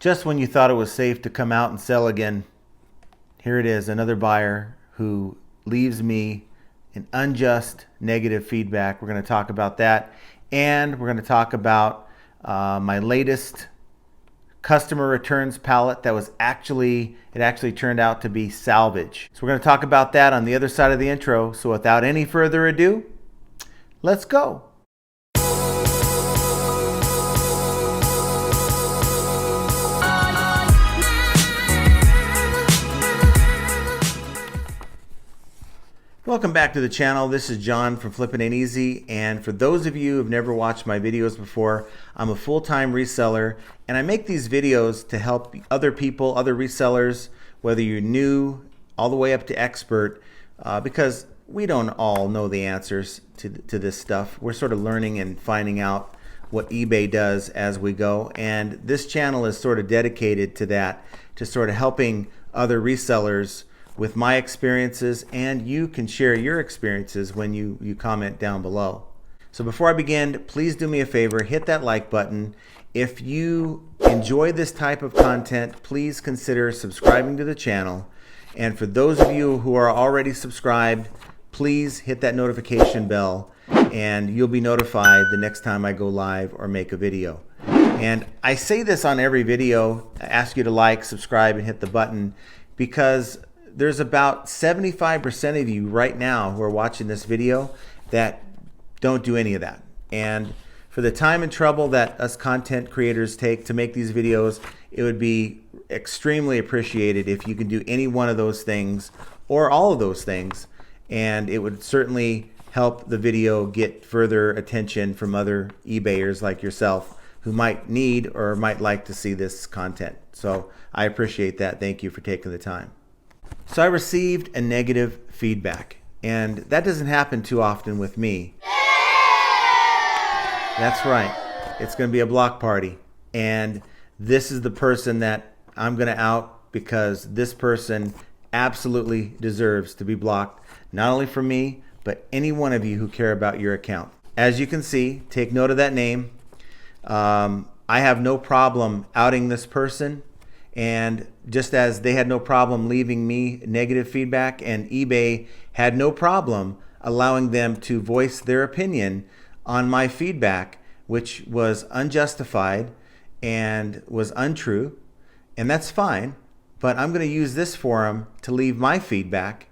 Just when you thought it was safe to come out and sell again, here it is, another buyer who leaves me an unjust negative feedback. We're going to talk about that, and we're going to talk about my latest customer returns pallet that was actually turned out to be salvage. So we're going to talk about that on the other side of the intro. So without any further ado, let's go. Welcome back to the channel. This is John from Flippin Ain't Easy, and for those of you who've never watched my videos before, I'm a full-time reseller, and I make these videos to help other people, other resellers, whether you're new all the way up to expert, because we don't all know the answers to this stuff. We're sort of learning and finding out what eBay does as we go, and this channel is sort of dedicated to that, to sort of helping other resellers with my experiences, and you can share your experiences when you comment down below. So before I begin, please do me a favor, hit that like button. If you enjoy this type of content, please consider subscribing to the channel. And for those of you who are already subscribed, please hit that notification bell and you'll be notified the next time I go live or make a video. And I say this on every video, I ask you to like, subscribe, and hit the button, because there's about 75% of you right now who are watching this video that don't do any of that. And for the time and trouble that us content creators take to make these videos, it would be extremely appreciated if you can do any one of those things or all of those things, and it would certainly help the video get further attention from other eBayers like yourself who might need or might like to see this content. So I appreciate that. Thank you for taking the time. So I received a negative feedback, and that doesn't happen too often with me. That's right, it's going to be a block party, and this is the person that I'm going to out, because this person absolutely deserves to be blocked, not only from me, but any one of you who care about your account. As you can see, take note of that name. I have no problem outing this person. And just as they had no problem leaving me negative feedback, and eBay had no problem allowing them to voice their opinion on my feedback, which was unjustified and was untrue, and that's fine, but I'm going to use this forum to leave my feedback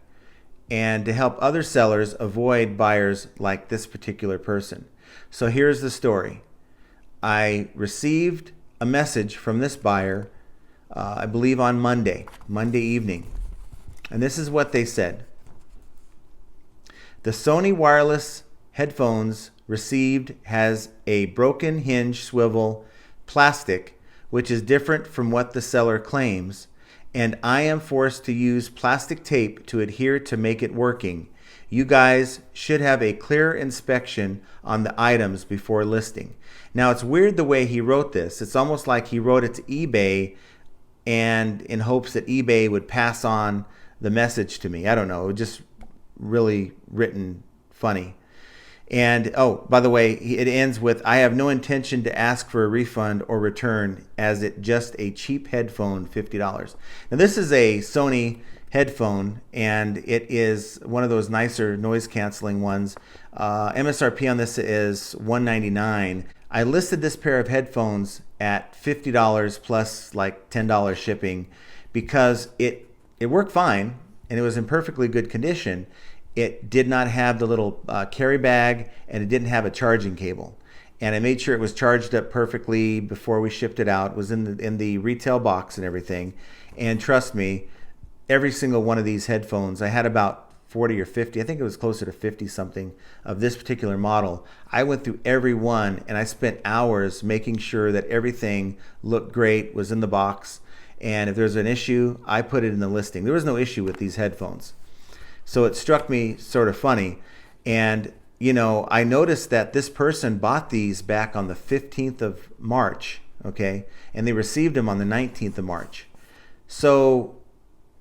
and to help other sellers avoid buyers like this particular person. So here's the story. I received a message from this buyer I believe on Monday evening. And this is what they said. The Sony wireless headphones received has a broken hinge swivel plastic, which is different from what the seller claims, and I am forced to use plastic tape to adhere to make it working. You guys should have a clear inspection on the items before listing. Now, it's weird the way he wrote this. It's almost like he wrote it to eBay and in hopes that eBay would pass on the message to me. I don't know, it was just really written funny. And oh, by the way, it ends with, I have no intention to ask for a refund or return, as it just a cheap headphone, $50. Now this is a Sony headphone, and it is one of those nicer noise canceling ones. MSRP on this is $199. I listed this pair of headphones at $50 plus like $10 shipping because it worked fine and it was in perfectly good condition. It did not have the little carry bag, and it didn't have a charging cable. And I made sure it was charged up perfectly before we shipped it out. It was in the retail box and everything. And trust me, every single one of these headphones, I had about 40 or 50, I think it was closer to 50 something of this particular model. I went through every one and I spent hours making sure that everything looked great, was in the box, and if there's an issue, I put it in the listing. There was no issue with these headphones. So it struck me sort of funny. And you know, I noticed that this person bought these back on the 15th of March, okay? And they received them on the 19th of March. So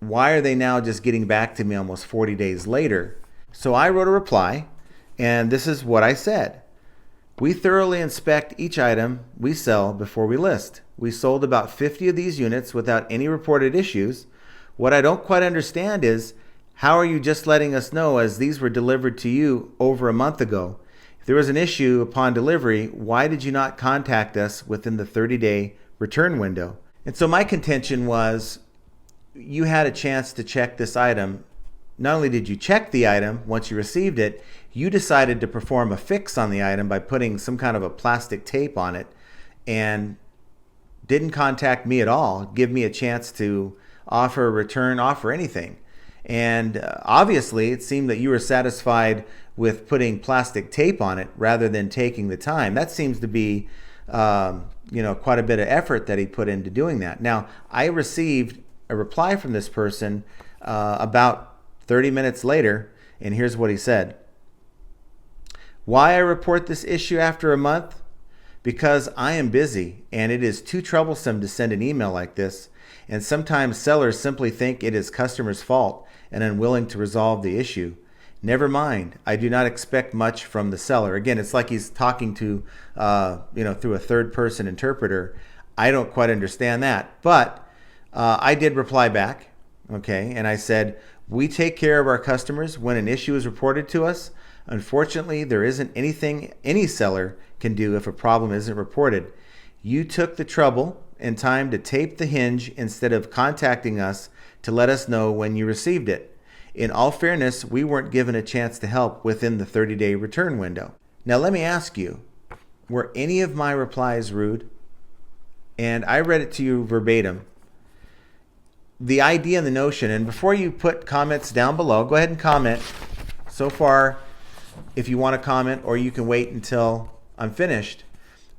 why are they now just getting back to me almost 40 days later? So I wrote a reply, and this is what I said. We thoroughly inspect each item we sell before we list. We sold about 50 of these units without any reported issues. What I don't quite understand is, how are you just letting us know as these were delivered to you over a month ago? If there was an issue upon delivery, why did you not contact us within the 30-day return window? And so my contention was, you had a chance to check this item. Not only did you check the item once you received it, you decided to perform a fix on the item by putting some kind of a plastic tape on it and didn't contact me at all, give me a chance to offer a return, offer anything. And obviously, it seemed that you were satisfied with putting plastic tape on it rather than taking the time. That seems to be, quite a bit of effort that he put into doing that. Now, I received a reply from this person about 30 minutes later, and here's what he said. Why I report this issue after a month? Because I am busy, and it is too troublesome to send an email like this, and sometimes sellers simply think it is customer's fault and unwilling to resolve the issue. Never mind, I do not expect much from the seller. Again, it's like he's talking to, through a third-person interpreter. I don't quite understand that, but I did reply back, okay, and I said, we take care of our customers when an issue is reported to us. Unfortunately, there isn't anything any seller can do if a problem isn't reported. You took the trouble and time to tape the hinge instead of contacting us to let us know when you received it. In all fairness, we weren't given a chance to help within the 30-day return window. Now let me ask you, were any of my replies rude? And I read it to you verbatim. The idea and the notion, and before you put comments down below, go ahead and comment so far if you want to comment, or you can wait until I'm finished.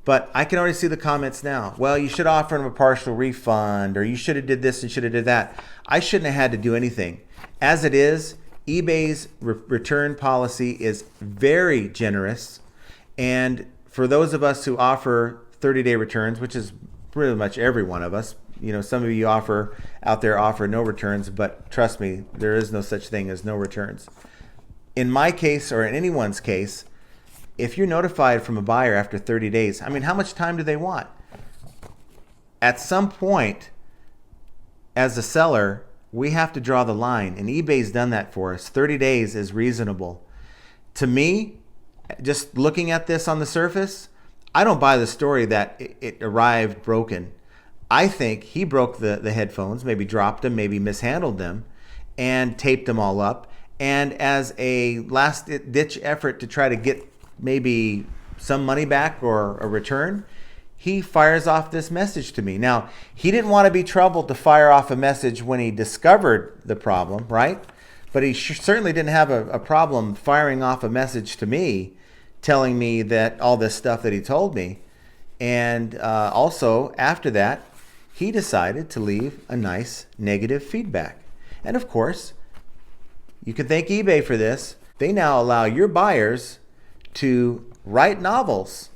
But I can already see the comments now. Well, you should offer them a partial refund, or you should have did this and should have did that. I shouldn't have had to do anything. As it is, eBay's return policy is very generous. And for those of us who offer 30-day returns, which is pretty much every one of us, some of you out there offer no returns, but trust me, there is no such thing as no returns. In my case, or in anyone's case, if you're notified from a buyer after 30 days, how much time do they want? At some point, as a seller, we have to draw the line, and eBay's done that for us. 30 days is reasonable. To me, just looking at this on the surface, I don't buy the story that it arrived broken. I think he broke the headphones, maybe dropped them, maybe mishandled them, and taped them all up. And as a last-ditch effort to try to get maybe some money back or a return, he fires off this message to me. Now, he didn't want to be troubled to fire off a message when he discovered the problem, right? But he certainly didn't have a problem firing off a message to me telling me that all this stuff that he told me. And also, after that, he decided to leave a nice negative feedback. And of course, you can thank eBay for this. They now allow your buyers to write novels.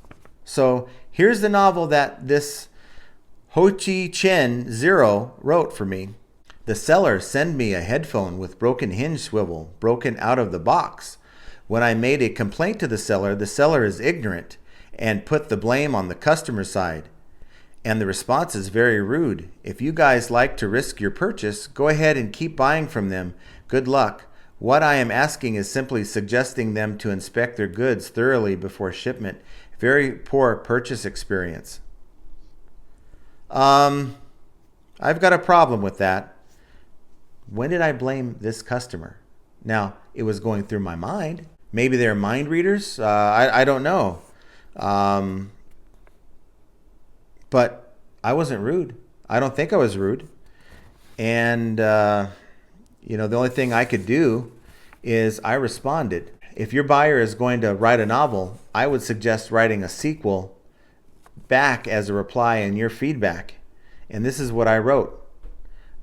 So here's the novel that this Ho-Chi Chen 0 wrote for me. The seller sent me a headphone with broken hinge swivel, broken out of the box. When I made a complaint to the seller is ignorant and put the blame on the customer side. And the response is very rude. If you guys like to risk your purchase, go ahead and keep buying from them. Good luck. What I am asking is simply suggesting them to inspect their goods thoroughly before shipment. Very poor purchase experience. I've got a problem with that. When did I blame this customer? Now, it was going through my mind. Maybe they're mind readers. I don't know. But I wasn't rude. I don't think I was rude. And, the only thing I could do is I responded. If your buyer is going to write a novel, I would suggest writing a sequel back as a reply in your feedback. And this is what I wrote.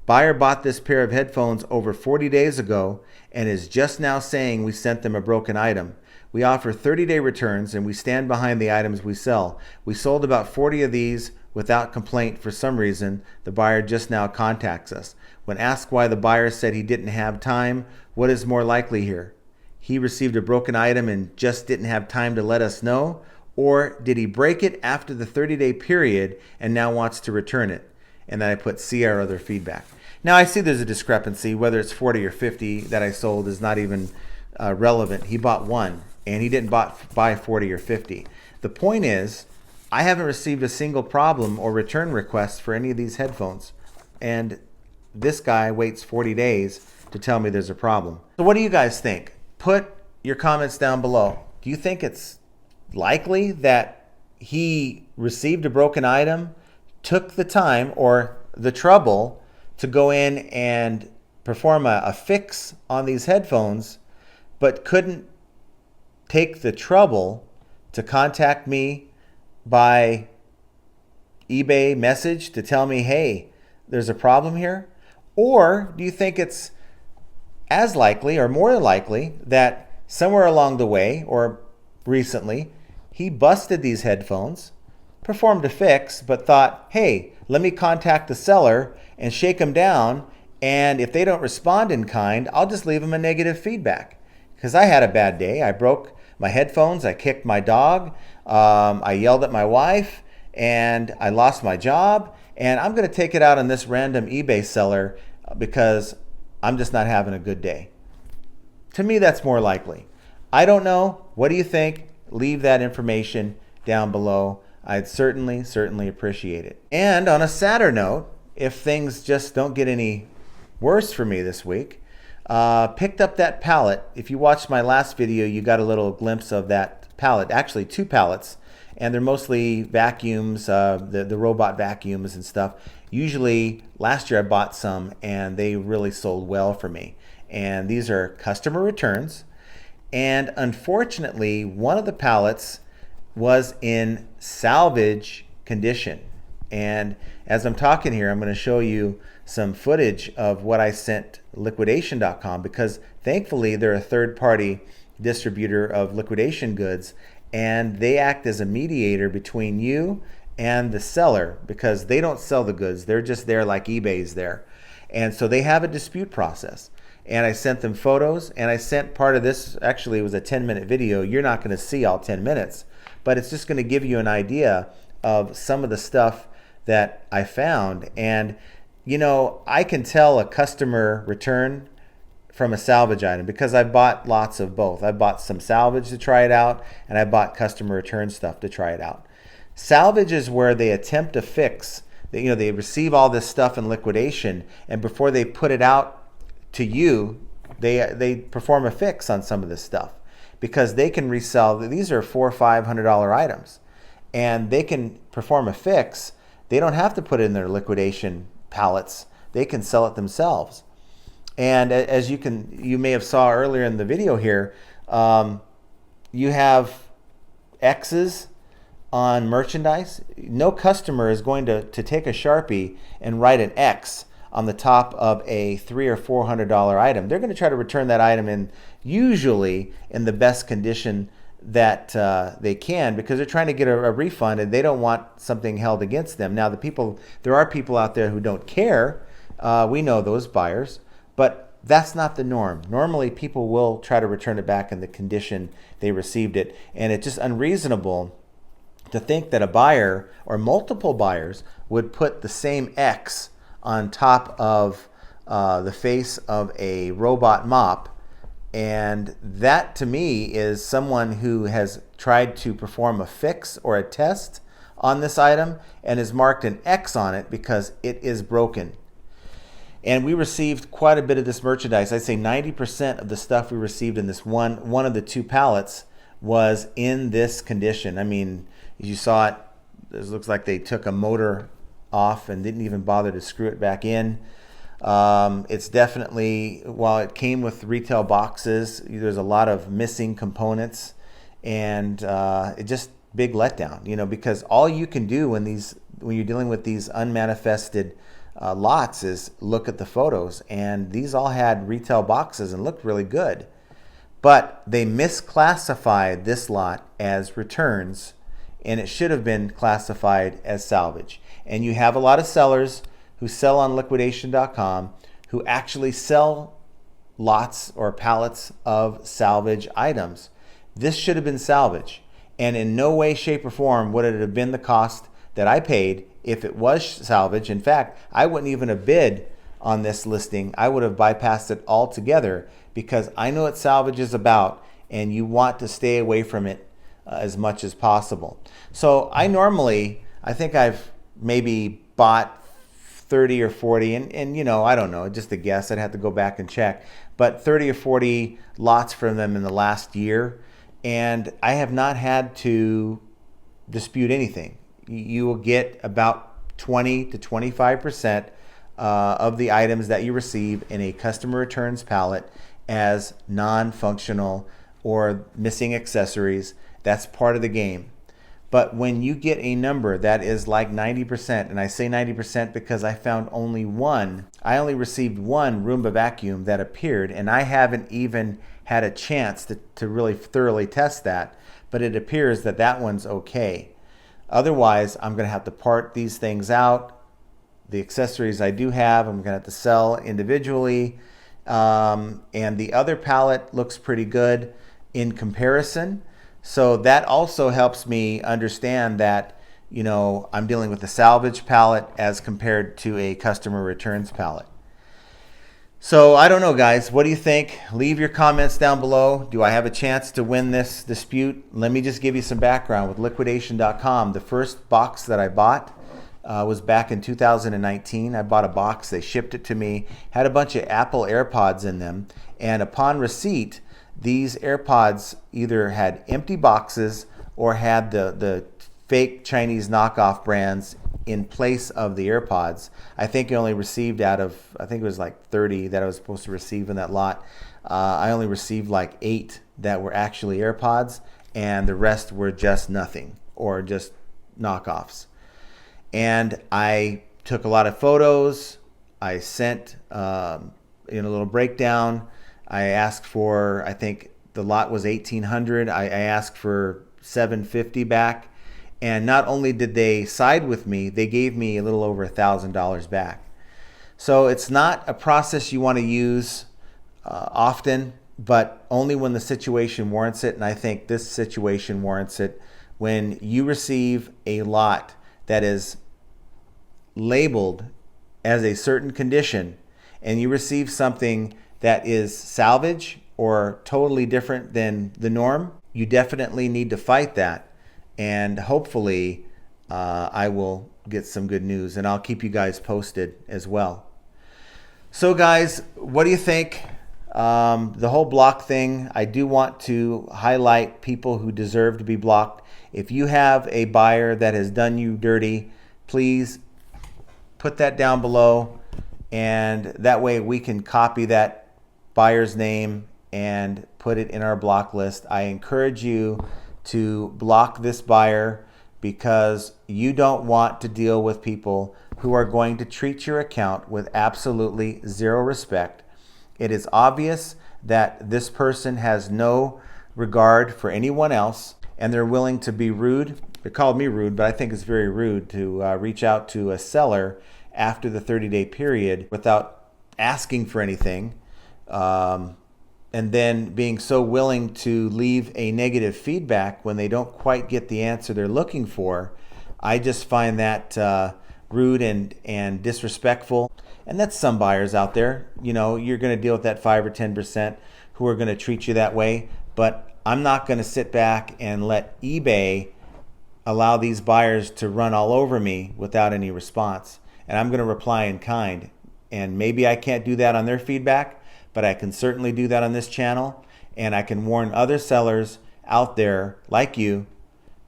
Buyer bought this pair of headphones over 40 days ago and is just now saying we sent them a broken item. We offer 30-day returns and we stand behind the items we sell. We sold about 40 of these without complaint for some reason. The buyer just now contacts us. When asked why the buyer said he didn't have time, what is more likely here? He received a broken item and just didn't have time to let us know, Or did he break it after the 30-day period and now wants to return it? And then I put see our other feedback. Now I see there's a discrepancy. Whether it's 40 or 50 that I sold is not even relevant. He bought one and he didn't buy 40 or 50. The point is, I haven't received a single problem or return request for any of these headphones. And this guy waits 40 days to tell me there's a problem. So what do you guys think? Put your comments down below. Do you think it's likely that he received a broken item, took the time or the trouble to go in and perform a fix on these headphones, but couldn't take the trouble to contact me by eBay message to tell me, hey, there's a problem here? Or do you think it's as likely or more likely that somewhere along the way or recently he busted these headphones, performed a fix, but thought, hey, let me contact the seller and shake them down, and if they don't respond in kind, I'll just leave them a negative feedback? Because I had a bad day. I broke my headphones, I kicked my dog, I yelled at my wife, and I lost my job, and I'm going to take it out on this random eBay seller because I'm just not having a good day. To me, that's more likely. I don't know. What do you think? Leave that information down below. I'd certainly appreciate it. And on a sadder note, if things just don't get any worse for me this week, picked up that pallet. If you watched my last video, you got a little glimpse of that pallet. Actually, 2 pallets, and they're mostly vacuums, the robot vacuums and stuff. Usually, last year I bought some, and they really sold well for me. And these are customer returns. And unfortunately, one of the pallets was in salvage condition. And as I'm talking here, I'm going to show you some footage of what I sent liquidation.com, because thankfully they're a third-party distributor of liquidation goods, and they act as a mediator between you and the seller, because they don't sell the goods. They're just there like eBay's there. And so they have a dispute process. And I sent them photos, and I sent part of this. Actually, it was a 10-minute video. You're not going to see all 10 minutes, but it's just going to give you an idea of some of the stuff that I found. And, you know, I can tell a customer return from a salvage item because I bought lots of both. I bought some salvage to try it out, and I bought customer return stuff to try it out. Salvage is where they attempt to fix. They receive all this stuff in liquidation, and before they put it out to you, they perform a fix on some of this stuff, because they can resell. These are $400 or $500 items, and they can perform a fix. They don't have to put it in their liquidation pallets. They can sell it themselves. And as you may have saw earlier in the video here, you have X's on merchandise. No customer is going to take a Sharpie and write an X on the top of a $300 or $400 item. They're going to try to return that item usually in the best condition that they can, because they're trying to get a refund, and they don't want something held against them. Now, there are people out there who don't care. We know those buyers, but that's not the norm. Normally, people will try to return it back in the condition they received it, and it's just unreasonable to think that a buyer or multiple buyers would put the same X on top of the face of a robot mop. And that, to me, is someone who has tried to perform a fix or a test on this item and has marked an X on it because it is broken. And we received quite a bit of this merchandise. I'd say 90% of the stuff we received in this one of the 2 pallets was in this condition. I mean, as you saw it, it looks like they took a motor off and didn't even bother to screw it back in. It's definitely, while it came with retail boxes, there's a lot of missing components, and it just big letdown, because all you can do when you're dealing with these unmanifested lots is look at the photos, and these all had retail boxes and looked really good, but they misclassified this lot as returns, and it should have been classified as salvage. And you have a lot of sellers who sell on liquidation.com who actually sell lots or pallets of salvage items. This should have been salvage. And in no way, shape, or form would it have been the cost that I paid if it was salvage. In fact, I wouldn't even have bid on this listing. I would have bypassed it altogether because I know what salvage is about, and you want to stay away from it as much as possible. So I think I've maybe bought 30 or 40, and you know, I don't know, just a guess. I'd have to go back and check, but 30 or 40 lots from them in the last year, and I have not had to dispute anything. You will get about 20 to 25% of the items that you receive in a customer returns pallet as non-functional or missing accessories. That's part of the game. But when you get a number that is like 90%, and I say 90% because I found I only received one Roomba vacuum that appeared, and I haven't even had a chance to really thoroughly test that, but it appears that that one's okay. Otherwise, I'm going to have to part these things out. The accessories I do have, I'm going to have to sell individually. And the other pallet looks pretty good in comparison. So that also helps me understand that, you know, I'm dealing with a salvage pallet as compared to a customer returns pallet. So I don't know, guys. What do you think? Leave your comments down below. Do I have a chance to win this dispute? Let me just give you some background with liquidation.com. The first box that I bought was back in 2019. I bought a box. They shipped it to me. Had a bunch of Apple AirPods in them. And upon receipt, these AirPods either had empty boxes or had the fake Chinese knockoff brands in place of the AirPods. I think I only received out of, I think it was like 30 that I was supposed to receive in that lot. I only received like 8 that were actually AirPods, and the rest were just nothing or just knockoffs. And I took a lot of photos. I sent in a little breakdown. I asked for, I think the lot was $1,800. I asked for $750 back. And not only did they side with me, they gave me a little over $1,000 back. So it's not a process you want to use often, but only when the situation warrants it. And I think this situation warrants it. When you receive a lot that is labeled as a certain condition, and you receive something that is salvage or totally different than the norm, you definitely need to fight that. And hopefully I will get some good news, and I'll keep you guys posted as well. So guys, what do you think? The whole block thing, I do want to highlight people who deserve to be blocked. If you have a buyer that has done you dirty, please put that down below, and that way we can copy that buyer's name and put it in our block list. I encourage you to block this buyer because you don't want to deal with people who are going to treat your account with absolutely zero respect. It is obvious that this person has no regard for anyone else, and they're willing to be rude. They called me rude, but I think it's very rude to reach out to a seller after the 30-day period without asking for anything. And then being so willing to leave a negative feedback when they don't quite get the answer they're looking for. I just find that rude and disrespectful. And that's some buyers out there. You know, you're going to deal with that 5 or 10% who are going to treat you that way. But I'm not going to sit back and let eBay allow these buyers to run all over me without any response. And I'm going to reply in kind. And maybe I can't do that on their feedback, but I can certainly do that on this channel, and I can warn other sellers out there like you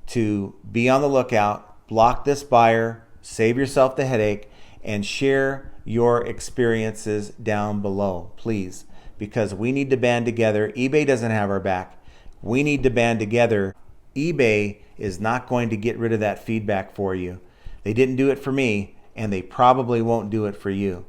to be on the lookout, block this buyer, save yourself the headache, and share your experiences down below, please, because we need to band together. eBay doesn't have our back. We need to band together. eBay is not going to get rid of that feedback for you. They didn't do it for me, and they probably won't do it for you.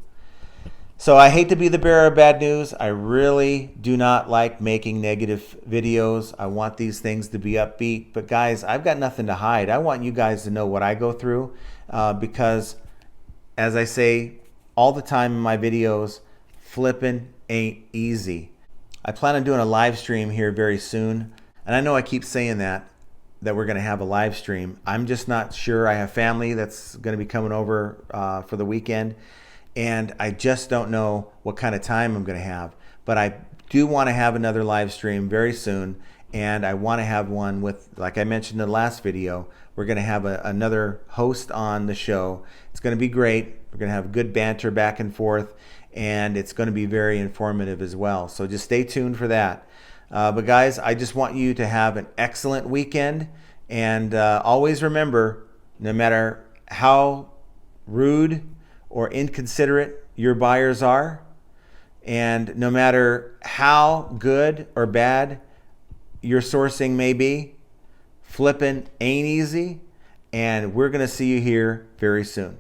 So I hate to be the bearer of bad news. I really do not like making negative videos. I want these things to be upbeat. But guys, I've got nothing to hide. I want you guys to know what I go through because, as I say all the time in my videos, flipping ain't easy. I plan on doing a live stream here very soon. And I know I keep saying that, that we're going to have a live stream. I'm just not sure. I have family that's going to be coming over for the weekend, and I just don't know what kind of time I'm going to have. But I do want to have another live stream very soon, and I want to have one with, like I mentioned in the last video, we're going to have another host on the show. It's going to be great. We're going to have good banter back and forth, and it's going to be very informative as well. So just stay tuned for that. But guys, I just want you to have an excellent weekend, and always remember, no matter how rude or inconsiderate your buyers are, and no matter how good or bad your sourcing may be, flipping ain't easy, and we're going to see you here very soon.